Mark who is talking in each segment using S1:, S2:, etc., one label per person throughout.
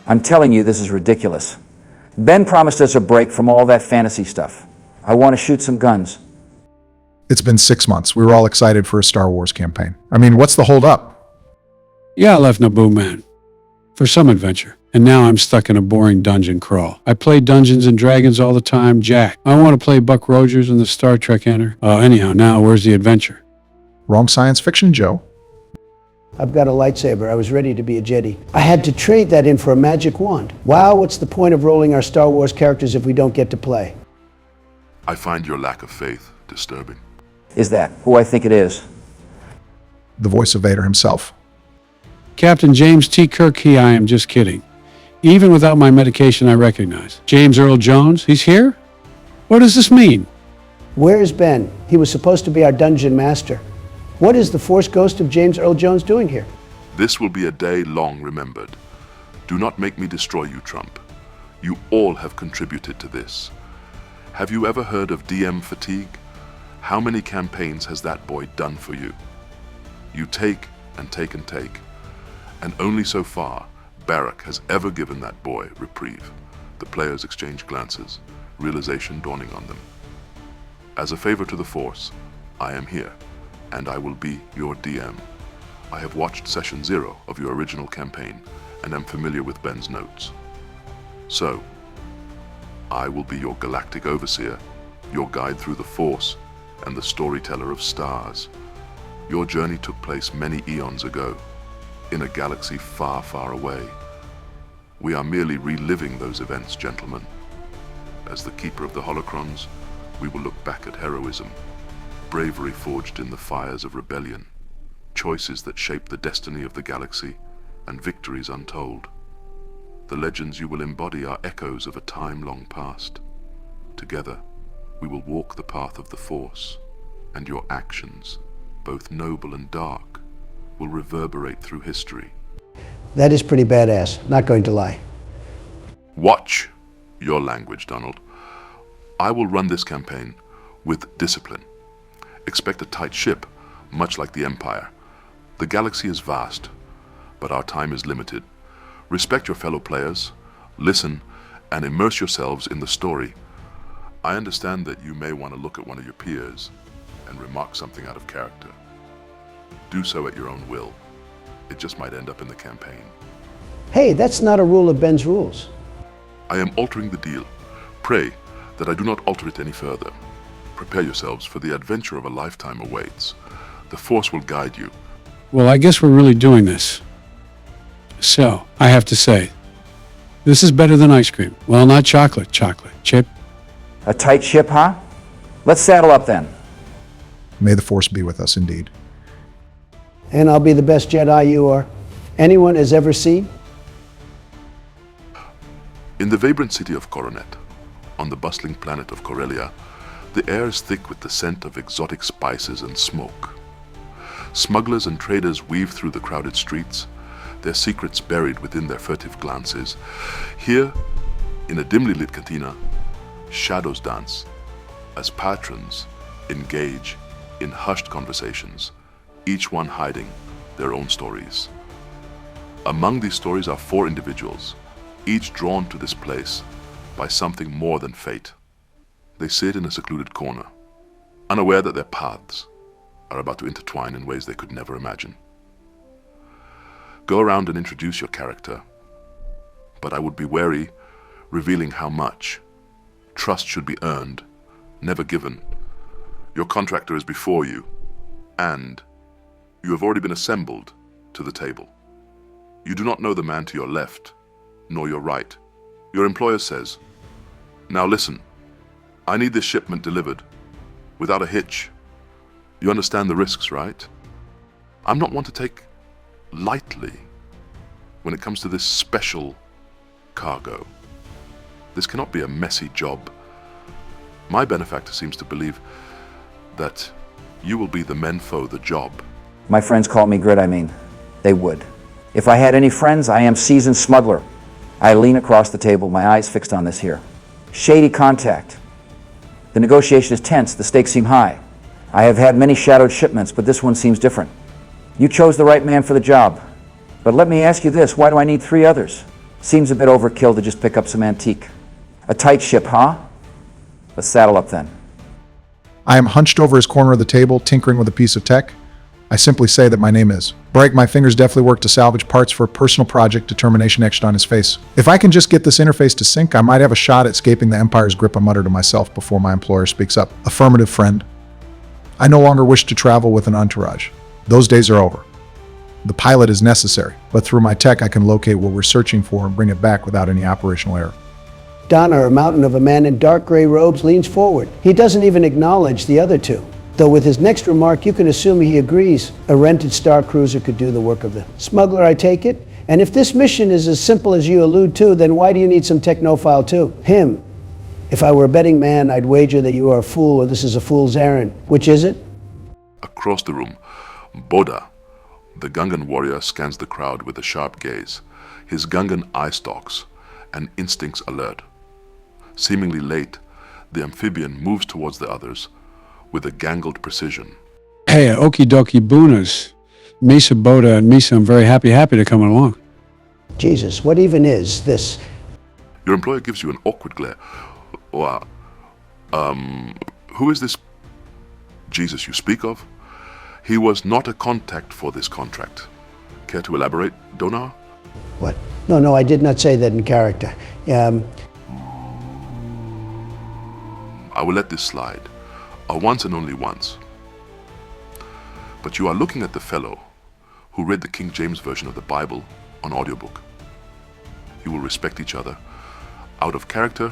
S1: I'm telling you, this is ridiculous. Ben promised us a break from all that fantasy stuff. I want to shoot some guns.
S2: It's been 6 months. We were all excited for a Star Wars campaign. I mean, what's the hold up?
S3: Yeah, I left Naboo, man. For some adventure. And now I'm stuck in a boring dungeon crawl. I play Dungeons and Dragons all the time, Jack. I want to play Buck Rogers in the Star Trek Enter. Anyhow, now where's the adventure?
S2: Wrong science fiction, Joe.
S4: I've got a lightsaber. I was ready to be a Jedi. I had to trade that in for a magic wand. Wow, what's the point of rolling our Star Wars characters if we don't get to play?
S5: I find your lack of faith disturbing.
S1: Is that who I think it is?
S2: The voice of Vader himself.
S3: Captain James T. Kirk, I am just kidding. Even without my medication, I recognize. James Earl Jones, he's here? What does this mean?
S4: Where is Ben? He was supposed to be our dungeon master. What is the Force ghost of James Earl Jones doing here?
S5: This will be a day long remembered. Do not make me destroy you, Trump. You all have contributed to this. Have you ever heard of DM fatigue? How many campaigns has that boy done for you? You take and take and take. And only so far, Barrack has ever given that boy reprieve. The players exchange glances, realization dawning on them. As a favor to the Force, I am here, and I will be your DM. I have watched Session 0 of your original campaign, and am familiar with Ben's notes. So, I will be your galactic overseer, your guide through the Force, and the storyteller of stars. Your journey took place many eons ago, in a galaxy far, far away. We are merely reliving those events, gentlemen. As the keeper of the holocrons, we will look back at heroism, bravery forged in the fires of rebellion, choices that shape the destiny of the galaxy, and victories untold. The legends you will embody are echoes of a time long past. Together, we will walk the path of the Force, and your actions, both noble and dark, will reverberate through history.
S4: That is pretty badass, not going to lie.
S5: Watch your language, Donald. I will run this campaign with discipline. Expect a tight ship, much like the Empire. The galaxy is vast, but our time is limited. Respect your fellow players, listen, and immerse yourselves in the story. I understand that you may want to look at one of your peers and remark something out of character. Do so at your own will. It just might end up in the campaign.
S4: Hey, that's not a rule of Ben's rules.
S5: I am altering the deal. Pray that I do not alter it any further. Prepare yourselves, for the adventure of a lifetime awaits. The Force will guide you.
S3: Well, I guess we're really doing this. So, I have to say, this is better than ice cream. Well, not chocolate, chip.
S1: A tight ship, huh? Let's saddle up then.
S2: May the Force be with us indeed.
S4: And I'll be the best Jedi you or anyone has ever seen.
S5: In the vibrant city of Coronet, on the bustling planet of Corellia, the air is thick with the scent of exotic spices and smoke. Smugglers and traders weave through the crowded streets, their secrets buried within their furtive glances. Here, in a dimly lit cantina, shadows dance as patrons engage in hushed conversations, each one hiding their own stories. Among these stories are 4 individuals, each drawn to this place by something more than fate. They sit in a secluded corner, unaware that their paths are about to intertwine in ways they could never imagine. Go around and introduce your character, but I would be wary revealing how much. Trust should be earned, never given. Your contractor is before you, and you have already been assembled to the table. You do not know the man to your left, nor your right. Your employer says, "Now listen, I need this shipment delivered, without a hitch." You understand the risks, right? I'm not one to take lightly when it comes to this special cargo. This cannot be a messy job. My benefactor seems to believe that you will be the men for the job.
S1: My friends call me Grit, they would. If I had any friends, I am seasoned smuggler. I lean across the table, my eyes fixed on this here. Shady contact. The negotiation is tense, the stakes seem high. I have had many shadowed shipments, but this one seems different. You chose the right man for the job. But let me ask you this, why do I need 3 others? Seems a bit overkill to just pick up some antique. A tight ship, huh? Let's saddle up then.
S2: I am hunched over his corner of the table, tinkering with a piece of tech. I simply say that my name is. Break, my fingers deftly work to salvage parts for a personal project, determination etched on his face. If I can just get this interface to sync, I might have a shot at escaping the Empire's grip, I mutter to myself before my employer speaks up. Affirmative, friend. I no longer wish to travel with an entourage. Those days are over. The pilot is necessary, but through my tech I can locate what we're searching for and bring it back without any operational error.
S4: Donner, a mountain of a man in dark gray robes, leans forward. He doesn't even acknowledge the other two. Though with his next remark, you can assume he agrees a rented Star Cruiser could do the work of the smuggler, I take it. And if this mission is as simple as you allude to, then why do you need some technophile too? Him. If I were a betting man, I'd wager that you are a fool or this is a fool's errand. Which is it?
S5: Across the room, Boda, the Gungan warrior, scans the crowd with a sharp gaze, his Gungan eye stalks and instincts alert. Seemingly late, the amphibian moves towards the others with a gangled precision.
S3: Hey, okie dokie boonas. Misa Boda and Misa, I'm very happy to come along.
S4: Jesus, what even is this?
S5: Your employer gives you an awkward glare. Wow. Who is this Jesus you speak of? He was not a contact for this contract. Care to elaborate, Donar?
S4: What? No, I did not say that in character.
S5: I will let this slide. Once and only once. But you are looking at the fellow who read the King James Version of the Bible on audiobook. You will respect each other out of character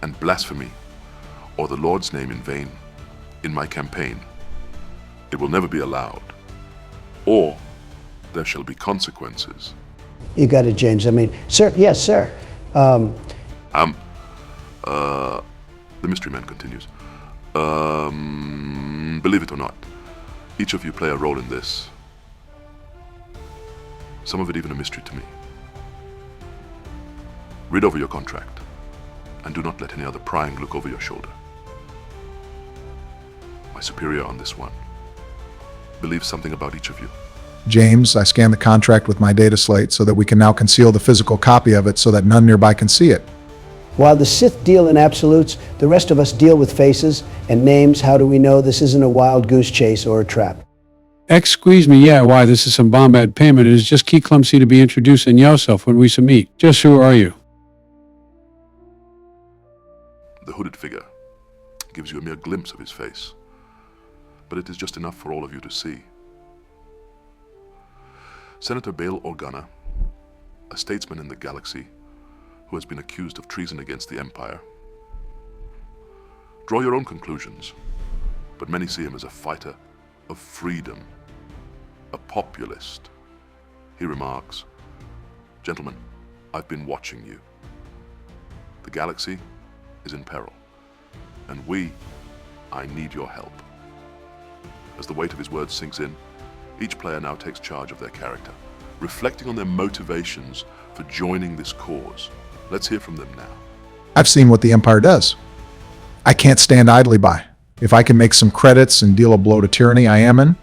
S5: and blasphemy, or the Lord's name in vain, in my campaign. It will never be allowed, or there shall be consequences.
S4: You got it, James. I mean, sir, yes, sir.
S5: The mystery man continues. Believe it or not, each of you play a role in this. Some of it even a mystery to me. Read over your contract, and do not let any other prying look over your shoulder. My superior on this one believes something about each of you.
S2: James, I scan the contract with my data slate so that we can now conceal the physical copy of it so that none nearby can see it.
S4: While the Sith deal in absolutes, the rest of us deal with faces and names. How do we know this isn't a wild goose chase or a trap?
S3: Squeeze me, yeah, why, this is some bombad payment. It is just key clumsy to be introducing yourself when we meet. Just who are you?
S5: The hooded figure gives you a mere glimpse of his face, but it is just enough for all of you to see. Senator Bail Organa, a statesman in the galaxy who has been accused of treason against the Empire. Draw your own conclusions, but many see him as a fighter of freedom, a populist. He remarks, "Gentlemen, I've been watching you. The galaxy is in peril, and I need your help." As the weight of his words sinks in, each player now takes charge of their character, reflecting on their motivations for joining this cause. Let's hear from them now.
S2: I've seen what the Empire does. I can't stand idly by. If I can make some credits and deal a blow to tyranny, I am in.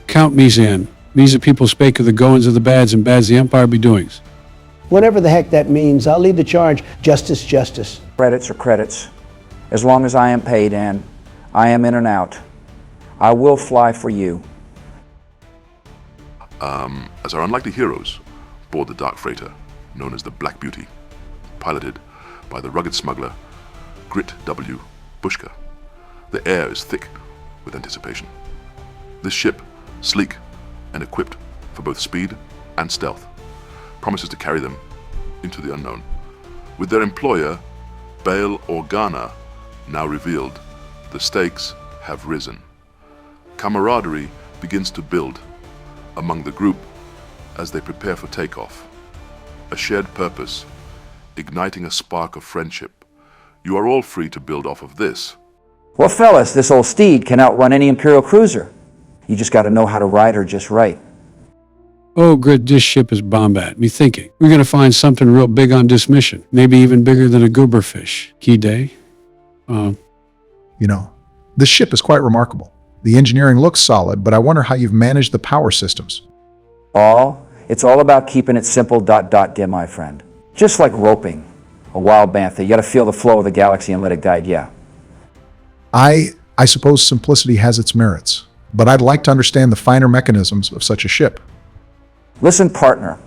S3: Count Misa in. Misa people spake of the goings of the bads and bads the Empire be doings.
S4: Whatever the heck that means, I'll lead the charge. Justice, justice.
S1: Credits are credits. As long as I am paid and I am in and out, I will fly for you.
S5: As our unlikely heroes board the dark freighter known as the Black Beauty, piloted by the rugged smuggler Grit W. Bushka, the air is thick with anticipation. This ship, sleek and equipped for both speed and stealth, promises to carry them into the unknown. With their employer, Bail Organa, now revealed, the stakes have risen. Camaraderie begins to build among the group as they prepare for takeoff. A shared purpose, igniting a spark of friendship. You are all free to build off of this.
S1: Well, fellas, this old steed can outrun any Imperial cruiser. You just got to know how to ride her just right.
S3: Oh, Grit, this ship is bombat. Me thinking, we're going to find something real big on this mission. Maybe even bigger than a gooberfish. Key day?
S2: You know, this ship is quite remarkable. The engineering looks solid, but I wonder how you've managed the power systems.
S1: It's all about keeping it simple, dim, my friend. Just like roping a wild bantha. You got to feel the flow of the galaxy and let it guide you.
S2: I suppose simplicity has its merits, but I'd like to understand the finer mechanisms of such a ship.
S1: Listen, partner.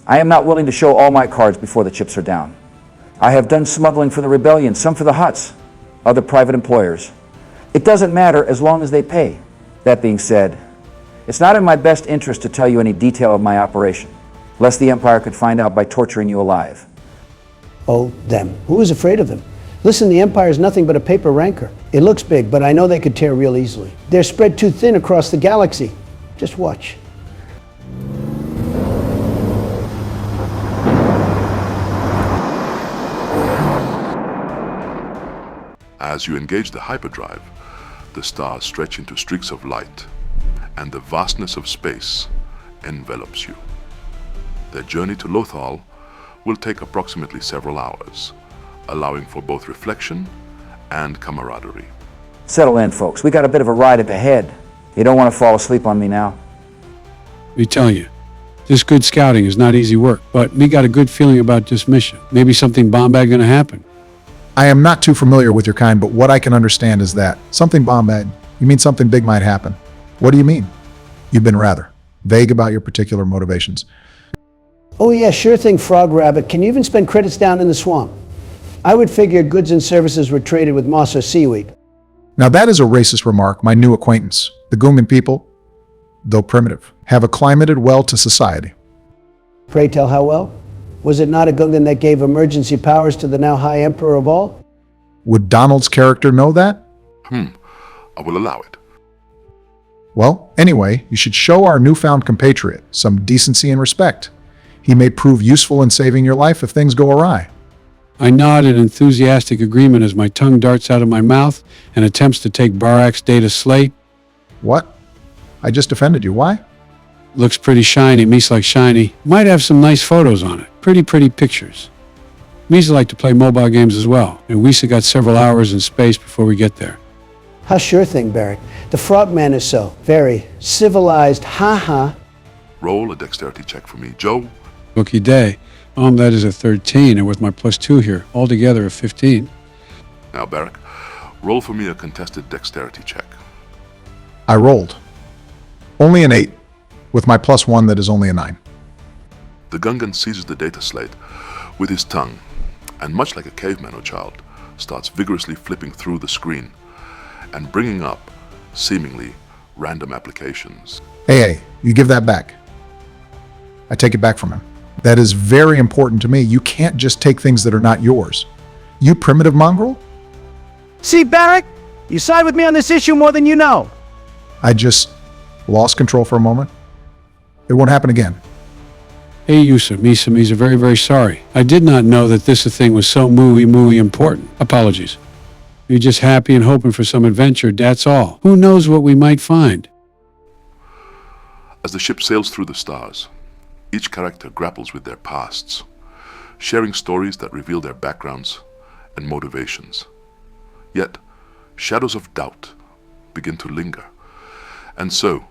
S1: I am not willing to show all my cards before the chips are down. I have done smuggling for the rebellion, some for the Hutts, other private employers. It doesn't matter as long as they pay. That being said, it's not in my best interest to tell you any detail of my operation, lest the Empire could find out by torturing you alive.
S4: Oh, them. Who is afraid of them? Listen, the Empire is nothing but a paper rancor. It looks big, but I know they could tear real easily. They're spread too thin across the galaxy. Just watch.
S5: As you engage the hyperdrive, the stars stretch into streaks of light, and the vastness of space envelops you. Their journey to Lothal will take approximately several hours, allowing for both reflection and camaraderie.
S1: Settle in, folks. We got a bit of a ride up ahead. You don't want to fall asleep on me now.
S3: Let me tell you, this good scouting is not easy work, but me got a good feeling about this mission. Maybe something bombad gonna happen.
S2: I am not too familiar with your kind, but what I can understand is that something bombad, you mean something big might happen. What do you mean? You've been rather vague about your particular motivations.
S4: Oh yeah, sure thing, Frog Rabbit. Can you even spend credits down in the swamp? I would figure goods and services were traded with moss or seaweed.
S2: Now that is a racist remark, my new acquaintance. The Gooman people, though primitive, have acclimated well to society.
S4: Pray tell how well? Was it not a Gungan that gave emergency powers to the now High Emperor of all?
S2: Would Donald's character know that?
S5: I will allow it.
S2: Well, anyway, you should show our newfound compatriot some decency and respect. He may prove useful in saving your life if things go awry.
S3: I nod in enthusiastic agreement as my tongue darts out of my mouth and attempts to take Barak's data slate.
S2: What? I just offended you. Why?
S3: Looks pretty shiny, me's like shiny. Might have some nice photos on it. Pretty pictures. Me's like to play mobile games as well, and we still got several hours in space before we get there.
S4: How sure thing, Barak. The Frogman is so very civilized, haha.
S5: Roll a dexterity check for me. Joe,
S3: Bookie day. That is a 13, and with my +2 here, altogether a 15.
S5: now Barak, roll for me a contested dexterity check.
S2: I rolled. Only an 8, with my +1 that is only a 9.
S5: The Gungan seizes the data slate with his tongue, and much like a caveman or child, starts vigorously flipping through the screen and bringing up seemingly random applications.
S2: Hey, you give that back. I take it back from him. That is very important to me. You can't just take things that are not yours. You primitive mongrel?
S6: See, Barak? You side with me on this issue more than you know.
S2: I just lost control for a moment. It won't happen again.
S3: Hey, Yusuf, me's very sorry. I did not know that this thing was so mooey important. Apologies. We're just happy and hoping for some adventure, that's all. Who knows what we might find?
S5: As the ship sails through the stars, each character grapples with their pasts, sharing stories that reveal their backgrounds and motivations. Yet, shadows of doubt begin to linger, and so,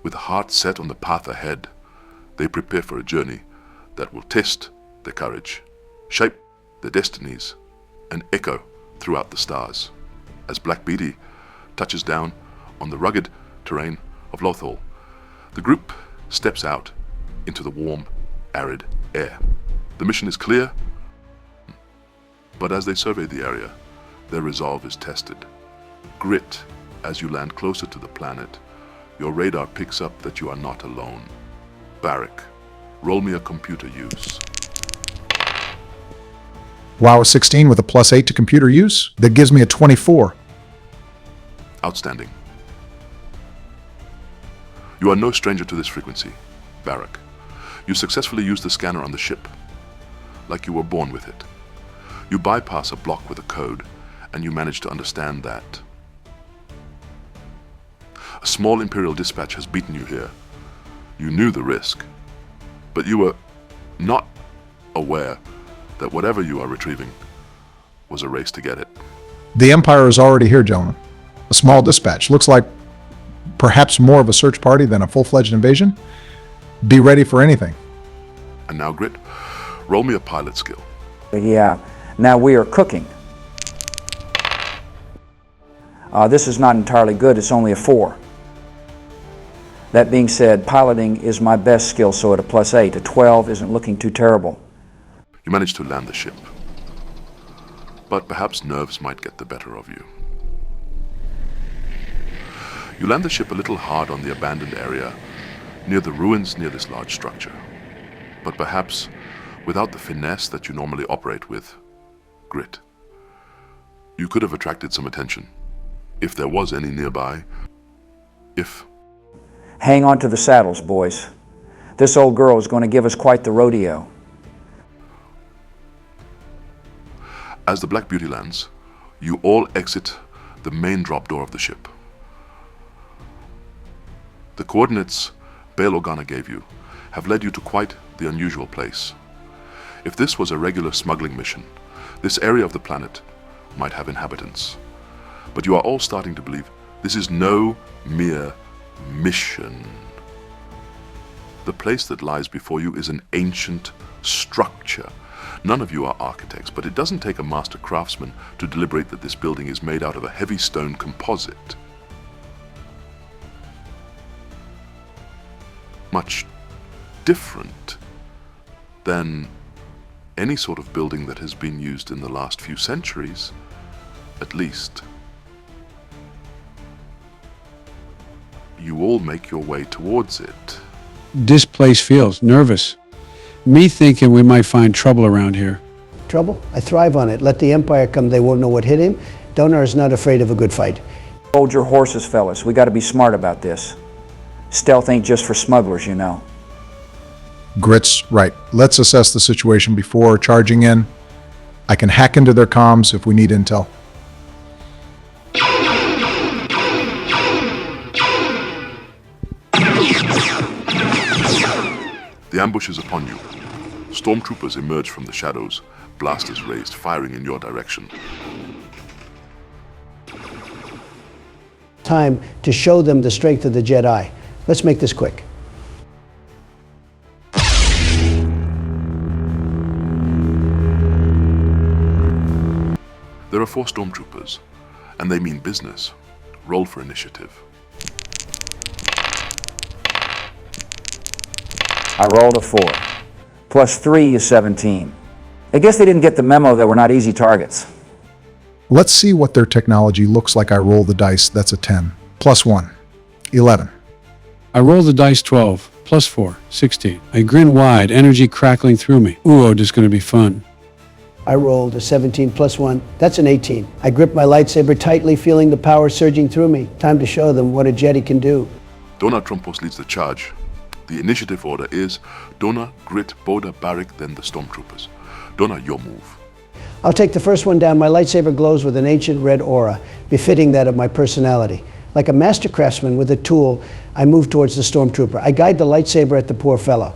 S5: with hearts set on the path ahead, they prepare for a journey that will test their courage, shape their destinies, and echo throughout the stars. As Black Beatty touches down on the rugged terrain of Lothal, the group steps out into the warm, arid air. The mission is clear, but as they survey the area, their resolve is tested. Grit, as you land closer to the planet, your radar picks up that you are not alone. Barak, roll me a computer use.
S2: Wow, a 16 with a +8 to computer use? That gives me a 24.
S5: Outstanding. You are no stranger to this frequency, Barak. You successfully use the scanner on the ship, like you were born with it. You bypass a block with a code, and you manage to understand that. A small Imperial dispatch has beaten you here. You knew the risk, but you were not aware that whatever you are retrieving was a race to get it.
S2: The Empire is already here, gentlemen. A small dispatch. Looks like perhaps more of a search party than a full-fledged invasion. Be ready for anything.
S5: And now, Grit, Roll me a pilot skill.
S1: Yeah, now we are cooking. This is not entirely good, it's only a 4. That being said, piloting is my best skill, so at a +8, a 12 isn't looking too terrible.
S5: You manage to land the ship. But perhaps nerves might get the better of you. You land the ship a little hard on the abandoned area, near the ruins near this large structure. But perhaps without the finesse that you normally operate with, grit. You could have attracted some attention, if there was any nearby. If...
S1: Hang on to the saddles, boys. This old girl is going to give us quite the rodeo.
S5: As the Black Beauty lands, you all exit the main drop door of the ship. The coordinates Bail Organa gave you have led you to quite the unusual place. If this was a regular smuggling mission, this area of the planet might have inhabitants. But you are all starting to believe this is no mere mission. The place that lies before you is an ancient structure. None of you are architects, but it doesn't take a master craftsman to deliberate that this building is made out of a heavy stone composite. Much different than any sort of building that has been used in the last few centuries, at least. You all make your way towards it.
S3: This place feels nervous. Me thinking we might find trouble around here.
S4: Trouble? I thrive on it. Let the Empire come, they won't know what hit him. Donar is not afraid of a good fight.
S1: Hold your horses, fellas. We got to be smart about this. Stealth ain't just for smugglers, you know.
S2: Grit's right. Let's assess the situation before charging in. I can hack into their comms if we need intel.
S5: The ambush is upon you. Stormtroopers emerge from the shadows, blasters raised, firing in your direction.
S4: Time to show them the strength of the Jedi. Let's make this quick.
S5: There are 4 stormtroopers, and they mean business. Roll for initiative.
S1: I rolled a 4. +3 is 17. I guess they didn't get the memo that we're not easy targets.
S2: Let's see what their technology looks like. I roll the dice. That's a 10. +1. 11.
S3: I roll the dice 12, +4, 16. I grin wide, energy crackling through me. Ooh, oh, this is going to be fun.
S4: I rolled a 17 +1. That's an 18. I grip my lightsaber tightly, feeling the power surging through me. Time to show them what a Jedi can do.
S5: Donar Trumpos leads the charge. The initiative order is Donar, Grit, Boda, Barrick, then the stormtroopers. Donar, your move.
S4: I'll take the first one down. My lightsaber glows with an ancient red aura, befitting that of my personality. Like a master craftsman with a tool, I move towards the stormtrooper. I guide the lightsaber at the poor fellow.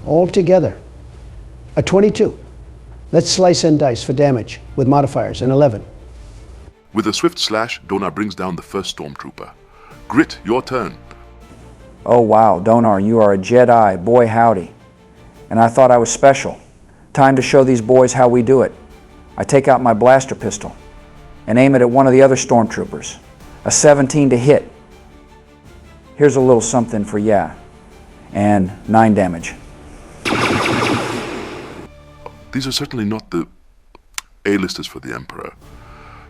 S4: All together. A 22. Let's slice and dice for damage, with modifiers, an 11.
S5: With a swift slash, Donar brings down the first stormtrooper. Grit, your turn.
S1: Oh wow, Donar, you are a Jedi, boy howdy. And I thought I was special. Time to show these boys how we do it. I take out my blaster pistol and aim it at one of the other stormtroopers. A 17 to hit. Here's a little something for ya. And 9 damage.
S5: These are certainly not the A-listers for the Emperor.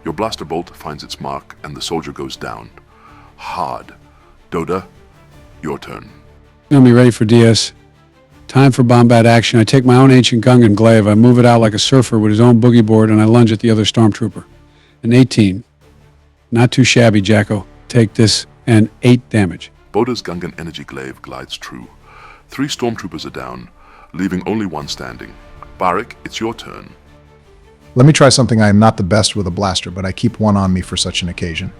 S5: Your blaster bolt finds its mark and the soldier goes down. Hard. Doda, your turn.
S3: Got me ready for DS. Time for combat action. I take my own ancient Gungan glaive. I move it out like a surfer with his own boogie board, and I lunge at the other stormtrooper. An 18. Not too shabby, Jacko. Take this, and 8 damage.
S5: Boda's Gungan energy glaive glides true. 3 stormtroopers are down, leaving only 1 standing. Barrick, it's your turn.
S2: Let me try something. I am not the best with a blaster, but I keep one on me for such an occasion.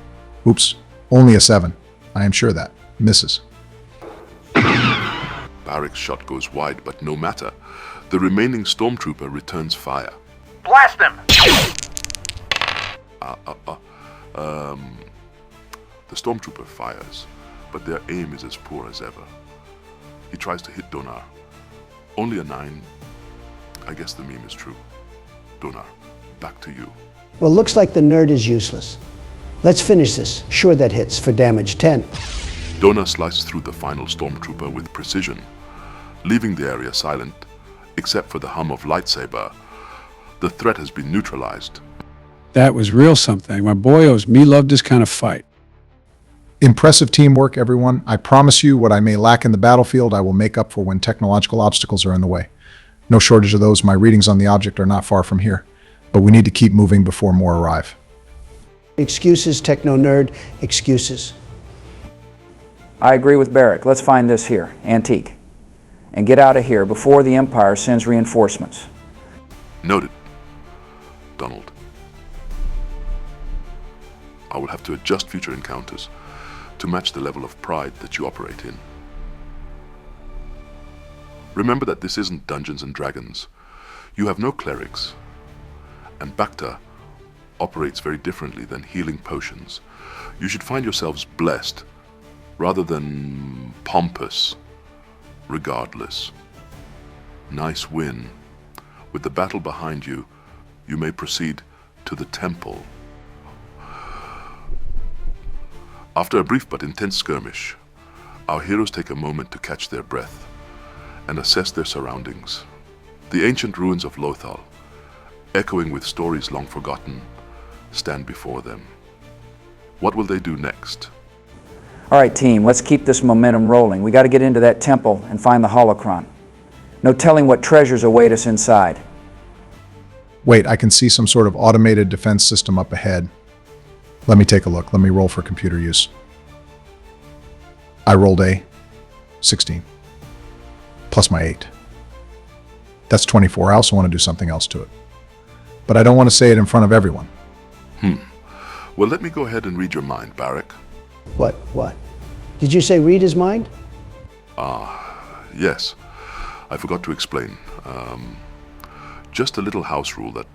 S2: Oops, only a 7. I am sure that. Misses.
S5: Barrick's shot goes wide, but no matter. The remaining stormtrooper returns fire.
S6: Blast them!
S5: The stormtrooper fires, but their aim is as poor as ever. He tries to hit Donar. Only a 9, I guess the meme is true. Donar, back to you.
S4: Well, looks like the nerd is useless. Let's finish this. Sure, that hits for damage 10.
S5: Donar sliced through the final stormtrooper with precision, leaving the area silent, except for the hum of lightsaber. The threat has been neutralized.
S3: That was real something. My boyos, me loved this kind of fight.
S2: Impressive teamwork, everyone. I promise you what I may lack in the battlefield, I will make up for when technological obstacles are in the way. No shortage of those. My readings on the object are not far from here, but we need to keep moving before more arrive.
S4: Excuses, techno-nerd, excuses.
S1: I agree with Barrick. Let's find this here, antique, and get out of here before the Empire sends reinforcements.
S5: Noted. Donald. I will have to adjust future encounters to match the level of pride that you operate in. Remember that this isn't Dungeons and Dragons. You have no clerics, and Bacta operates very differently than healing potions. You should find yourselves blessed rather than pompous. Regardless. Nice win. With the battle behind you, you may proceed to the temple. After a brief but intense skirmish, our heroes take a moment to catch their breath and assess their surroundings. The ancient ruins of Lothal, echoing with stories long forgotten, stand before them. What will they do next?
S1: All right, team, let's keep this momentum rolling. We got to get into that temple and find the holocron. No telling what treasures await us inside.
S2: Wait, I can see some sort of automated defense system up ahead. Let me take a look. Let me roll for computer use. I rolled a 16 plus my 8. That's 24. I also want to do something else to it. But I don't want to say it in front of everyone.
S5: Well, let me go ahead and read your mind, Barrick.
S4: What? Did you say read his mind?
S5: Yes, I forgot to explain. Just a little house rule that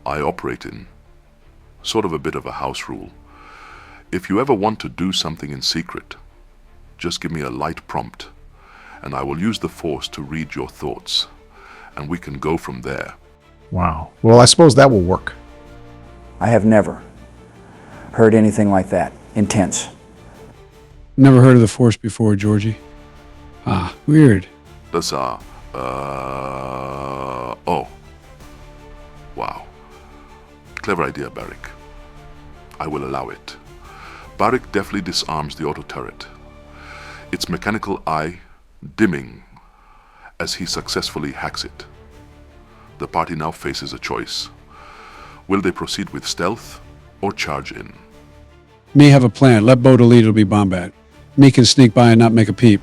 S5: I operate in. Sort of a bit of a house rule. If you ever want to do something in secret, just give me a light prompt, and I will use the Force to read your thoughts, and we can go from there.
S2: Wow. Well, I suppose that will work.
S1: I have never heard anything like that. Intense.
S3: Never heard of the Force before, Georgie. Weird.
S5: That's, oh. Wow. Clever idea, Barrick. I will allow it. Barrick deftly disarms the auto turret, its mechanical eye dimming as he successfully hacks it. The party now faces a choice. Will they proceed with stealth or charge in?
S3: Me have a plan. Let Boda lead, it'll be Bombat. Me can sneak by and not make a peep.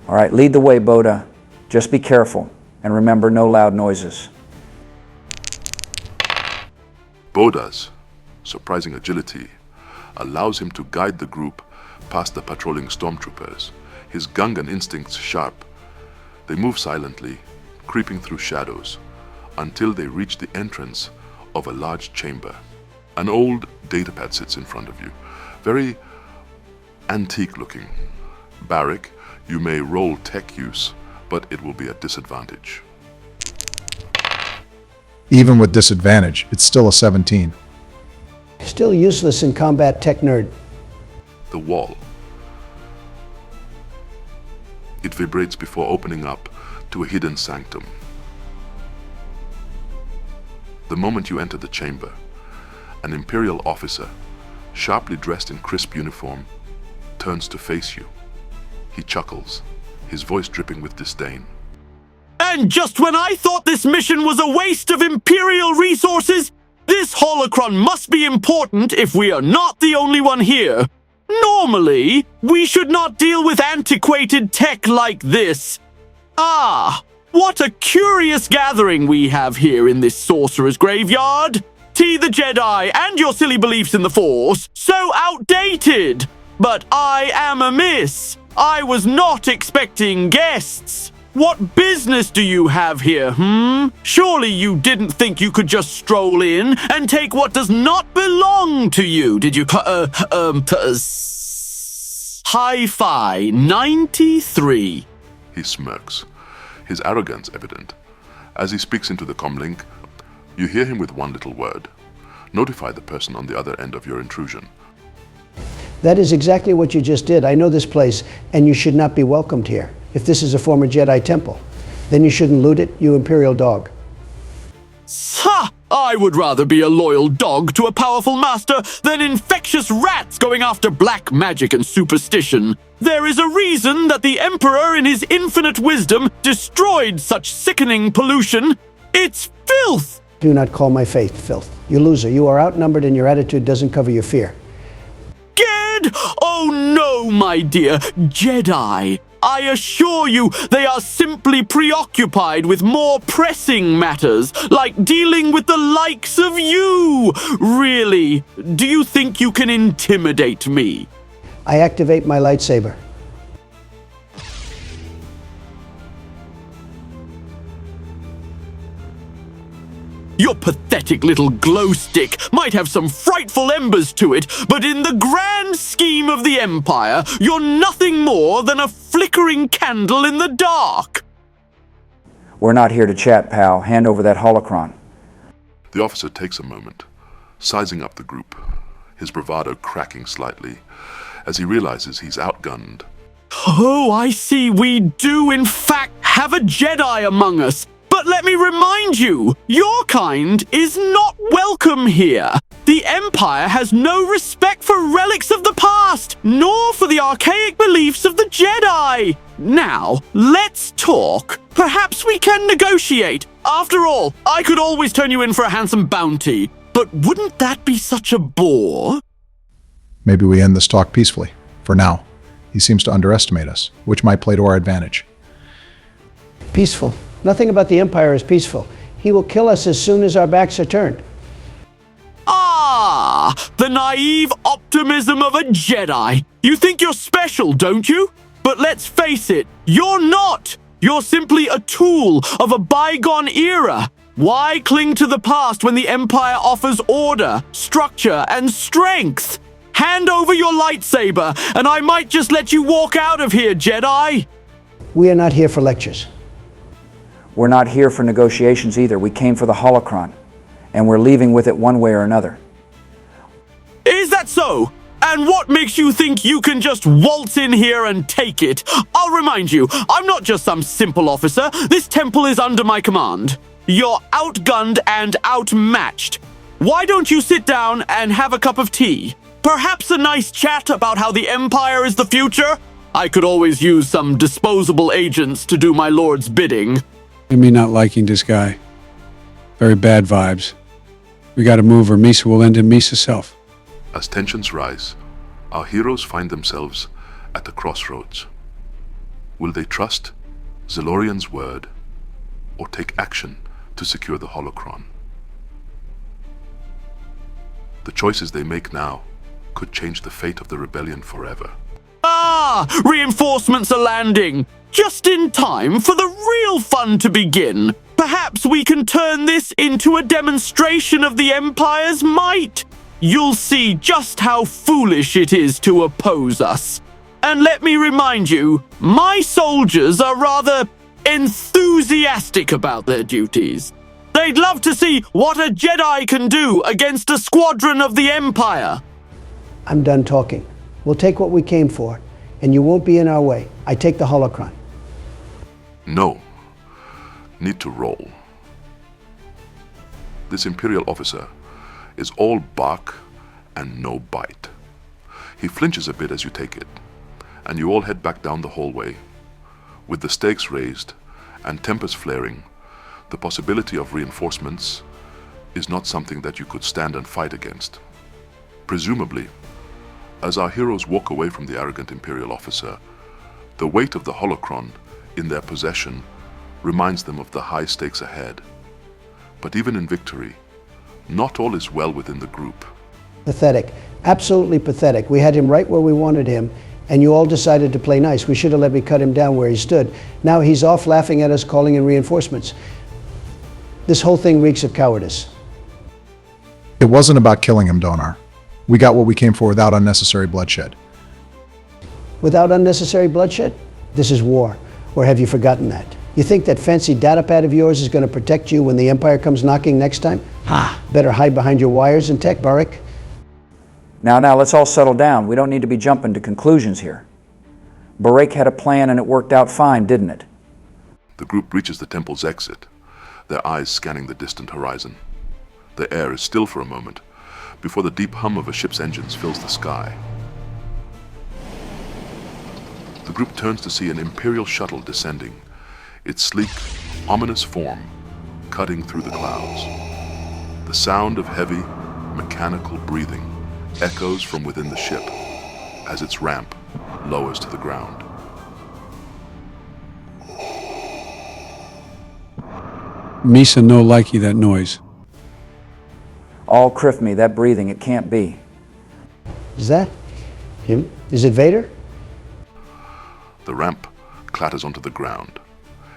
S1: All right, lead the way, Boda. Just be careful, and remember, no loud noises.
S5: Boda's surprising agility allows him to guide the group past the patrolling stormtroopers, his Gungan instincts sharp. They move silently, creeping through shadows, until they reach the entrance of a large chamber. An old datapad sits in front of you, very antique looking. Barrick, you may roll tech use, but it will be at disadvantage.
S2: Even with disadvantage, it's still a 17.
S4: Still useless in combat, tech nerd.
S5: The wall. It vibrates before opening up to a hidden sanctum. The moment you enter the chamber, an Imperial officer, sharply dressed in crisp uniform, turns to face you. He chuckles, his voice dripping with disdain.
S6: And just when I thought this mission was a waste of Imperial resources, this holocron must be important if we are not the only one here. Normally, we should not deal with antiquated tech like this. What a curious gathering we have here in this sorcerer's graveyard. T the Jedi and your silly beliefs in the Force, so outdated. But I am amiss. I was not expecting guests. What business do you have here, Surely you didn't think you could just stroll in and take what does not belong to you, did you? Hi-Fi 93.
S5: He smirks, his arrogance evident. As he speaks into the comlink, you hear him with one little word. Notify the person on the other end of your intrusion.
S4: That is exactly what you just did. I know this place, and you should not be welcomed here. If this is a former Jedi temple, then you shouldn't loot it, you Imperial dog.
S6: Ha! I would rather be a loyal dog to a powerful master than infectious rats going after black magic and superstition. There is a reason that the Emperor in his infinite wisdom destroyed such sickening pollution. It's filth!
S4: Do not call my faith filth. You loser, you are outnumbered and your attitude doesn't cover your fear.
S6: Ged! Oh no, my dear Jedi! I assure you, they are simply preoccupied with more pressing matters, like dealing with the likes of you. Really, do you think you can intimidate me?
S4: I activate my lightsaber.
S6: Your pathetic little glow stick might have some frightful embers to it, but in the grand scheme of the Empire, you're nothing more than a flickering candle in the dark.
S1: We're not here to chat, pal. Hand over that holocron.
S5: The officer takes a moment, sizing up the group, his bravado cracking slightly as he realizes he's outgunned.
S6: Oh, I see. We do, in fact, have a Jedi among us. But let me remind you, your kind is not welcome here. The Empire has no respect for relics of the past, nor for the archaic beliefs of the Jedi. Now, let's talk. Perhaps we can negotiate. After all, I could always turn you in for a handsome bounty. But wouldn't that be such a bore?
S2: Maybe we end this talk peacefully. For now. He seems to underestimate us, which might play to our advantage.
S4: Peaceful. Nothing about the Empire is peaceful. He will kill us as soon as our backs are turned.
S6: Ah, the naive optimism of a Jedi. You think you're special, don't you? But let's face it, you're not. You're simply a tool of a bygone era. Why cling to the past when the Empire offers order, structure, and strength? Hand over your lightsaber, and I might just let you walk out of here, Jedi.
S4: We are not here for lectures.
S1: We're not here for negotiations either. We came for the holocron, and we're leaving with it one way or another.
S6: Is that so? And what makes you think you can just waltz in here and take it? I'll remind you, I'm not just some simple officer. This temple is under my command. You're outgunned and outmatched. Why don't you sit down and have a cup of tea? Perhaps a nice chat about how the Empire is the future? I could always use some disposable agents to do my lord's bidding.
S3: And me not liking this guy. Very bad vibes. We gotta move or Misa will end in Misa's self.
S5: As tensions rise, our heroes find themselves at the crossroads. Will they trust Zelorian's word or take action to secure the holocron? The choices they make now could change the fate of the rebellion forever.
S6: Ah, reinforcements are landing. Just in time for the real fun to begin. Perhaps we can turn this into a demonstration of the Empire's might. You'll see just how foolish it is to oppose us. And let me remind you, my soldiers are rather enthusiastic about their duties. They'd love to see what a Jedi can do against a squadron of the Empire.
S4: I'm done talking. We'll take what we came for, and you won't be in our way. I take the holocron.
S5: No. Need to roll. This Imperial officer is all bark and no bite. He flinches a bit as you take it, and you all head back down the hallway. With the stakes raised and tempers flaring, the possibility of reinforcements is not something that you could stand and fight against. Presumably, as our heroes walk away from the arrogant Imperial officer, the weight of the holocron in their possession reminds them of the high stakes ahead. But even in victory, not all is well within the group.
S4: Pathetic. Absolutely pathetic. We had him right where we wanted him, and you all decided to play nice. We should have let me cut him down where he stood. Now he's off laughing at us, calling in reinforcements. This whole thing reeks of cowardice.
S2: It wasn't about killing him, Donar. We got what we came for without unnecessary bloodshed.
S4: Without unnecessary bloodshed? This is war. Or have you forgotten that? You think that fancy datapad of yours is going to protect you when the Empire comes knocking next time? Ha! Better hide behind your wires and tech, Barik.
S1: Now, let's all settle down. We don't need to be jumping to conclusions here. Barak had a plan and it worked out fine, didn't it?
S5: The group reaches the temple's exit, their eyes scanning the distant horizon. The air is still for a moment, before the deep hum of a ship's engines fills the sky. The group turns to see an Imperial shuttle descending, its sleek, ominous form cutting through the clouds. The sound of heavy, mechanical breathing echoes from within the ship as its ramp lowers to the ground.
S3: Misa no likey that noise.
S1: All criff me, that breathing, it can't be.
S4: Is that him? Is it Vader?
S5: The ramp clatters onto the ground.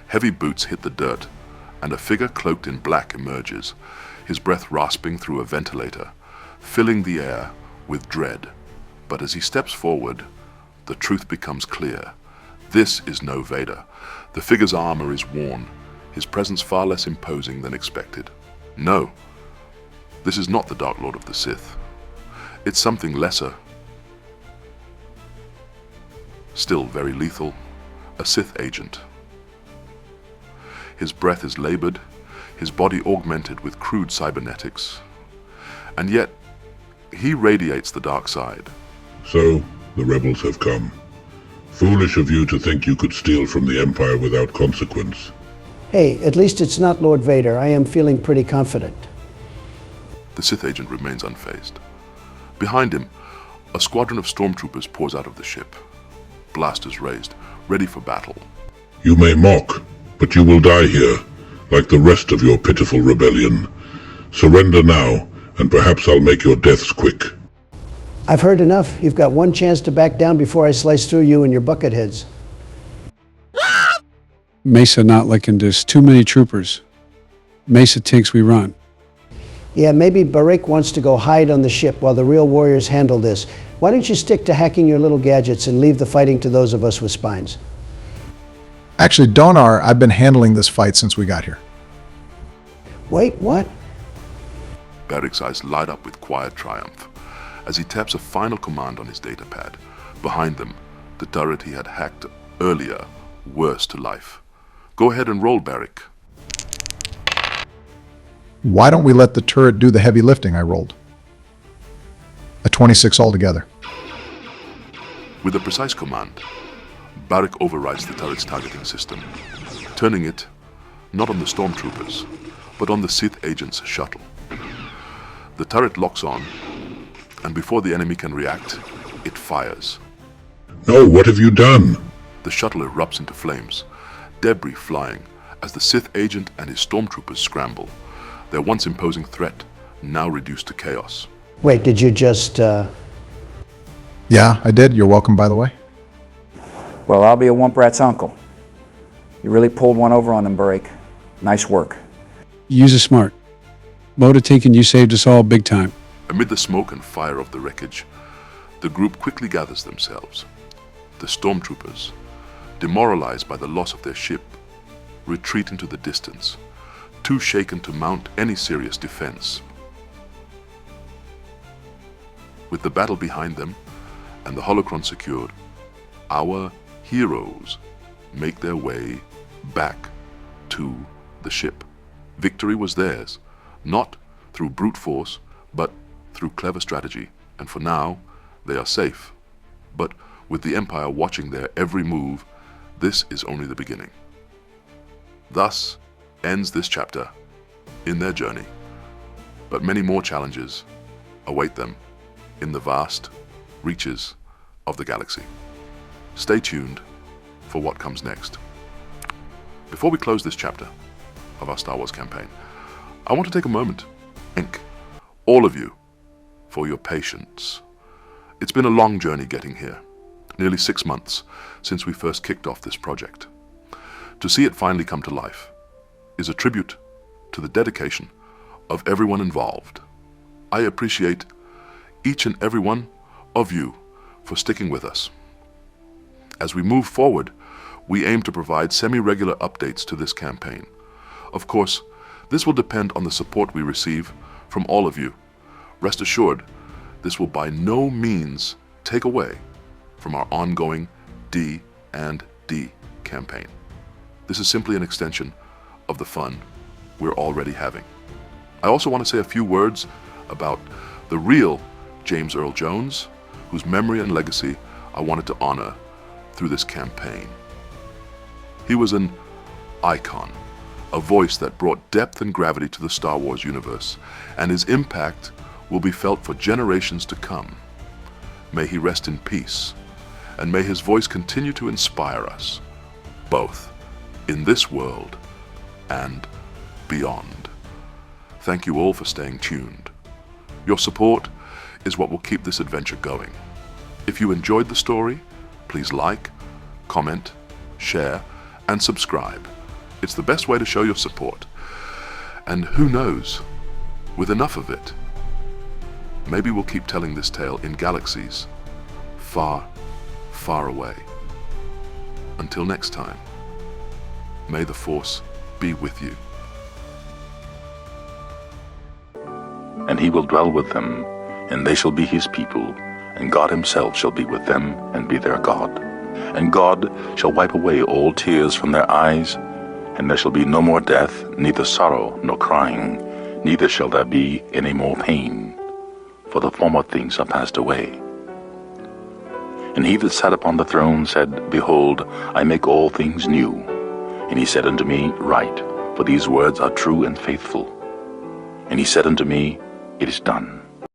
S5: Heavy boots hit the dirt, and a figure cloaked in black emerges, his breath rasping through a ventilator, filling the air with dread. But as he steps forward, the truth becomes clear. This is no Vader. The figure's armor is worn, his presence far less imposing than expected. No, this is not the Dark Lord of the Sith. It's something lesser. Still very lethal, a Sith agent. His breath is labored, his body augmented with crude cybernetics. And yet, he radiates the dark side.
S7: So, the rebels have come. Foolish of you to think you could steal from the Empire without consequence.
S4: Hey, at least it's not Lord Vader. I am feeling pretty confident.
S5: The Sith agent remains unfazed. Behind him, a squadron of stormtroopers pours out of the ship, blasters raised, ready for battle.
S7: You may mock, but you will die here, like the rest of your pitiful rebellion. Surrender now, and perhaps I'll make your deaths quick.
S4: I've heard enough. You've got one chance to back down before I slice through you and your bucket heads.
S3: Mesa not liking this. Too many troopers. Mesa thinks we run.
S4: Yeah, maybe Barak wants to go hide on the ship while the real warriors handle this. Why don't you stick to hacking your little gadgets and leave the fighting to those of us with spines?
S2: Actually, Donar, I've been handling this fight since we got here.
S4: Wait, what?
S5: Barrick's eyes light up with quiet triumph as he taps a final command on his datapad. Behind them, the turret he had hacked earlier whirs to life. Go ahead and roll, Barrick.
S2: Why don't we let the turret do the heavy lifting? I rolled. A 26 altogether.
S5: With a precise command, Barrick overrides the turret's targeting system, turning it not on the stormtroopers, but on the Sith agent's shuttle. The turret locks on, and before the enemy can react, it fires.
S7: No, what have you done?
S5: The shuttle erupts into flames, debris flying as the Sith agent and his stormtroopers scramble, their once imposing threat now reduced to chaos.
S4: Wait, did you just,
S2: Yeah, I did. You're welcome, by the way.
S1: Well, I'll be a wump rat's uncle. You really pulled one over on them, Barak. Nice work.
S3: Use it smart. Moda taken, you saved us all big time.
S5: Amid the smoke and fire of the wreckage, the group quickly gathers themselves. The stormtroopers, demoralized by the loss of their ship, retreat into the distance, too shaken to mount any serious defense. With the battle behind them and the holocron secured, our heroes make their way back to the ship. Victory was theirs, not through brute force, but through clever strategy, and for now, they are safe. But with the Empire watching their every move, this is only the beginning. Thus ends this chapter in their journey, but many more challenges await them in the vast reaches of the galaxy. Stay tuned for what comes next. Before we close this chapter of our Star Wars campaign, I want to take a moment to thank all of you for your patience. It's been a long journey getting here, nearly 6 months since we first kicked off this project. To see it finally come to life is a tribute to the dedication of everyone involved. I appreciate each and every one of you for sticking with us. As we move forward, We aim to provide semi-regular updates to this campaign. Of course, this will depend on the support we receive from all of you. Rest assured, this will by no means take away from our ongoing D&D campaign. This is simply an extension of the fun we're already having. I also want to say a few words about the real James Earl Jones, whose memory and legacy I wanted to honor through this campaign. He was an icon, a voice that brought depth and gravity to the Star Wars universe, and his impact will be felt for generations to come. May he rest in peace, and may his voice continue to inspire us, both in this world and beyond. Thank you all for staying tuned. Your support is what will keep this adventure going. If you enjoyed the story, please like, comment, share, and subscribe. It's the best way to show your support. And who knows, with enough of it, maybe we'll keep telling this tale in galaxies far, far away. Until next time, may the Force be with you.
S8: And he will dwell with them, and they shall be his people, and God himself shall be with them, and be their God. And God shall wipe away all tears from their eyes, and there shall be no more death, neither sorrow nor crying, neither shall there be any more pain, for the former things are passed away. And he that sat upon the throne said, Behold, I make all things new. And he said unto me, Write, for these words are true and faithful. And he said unto me, It is done.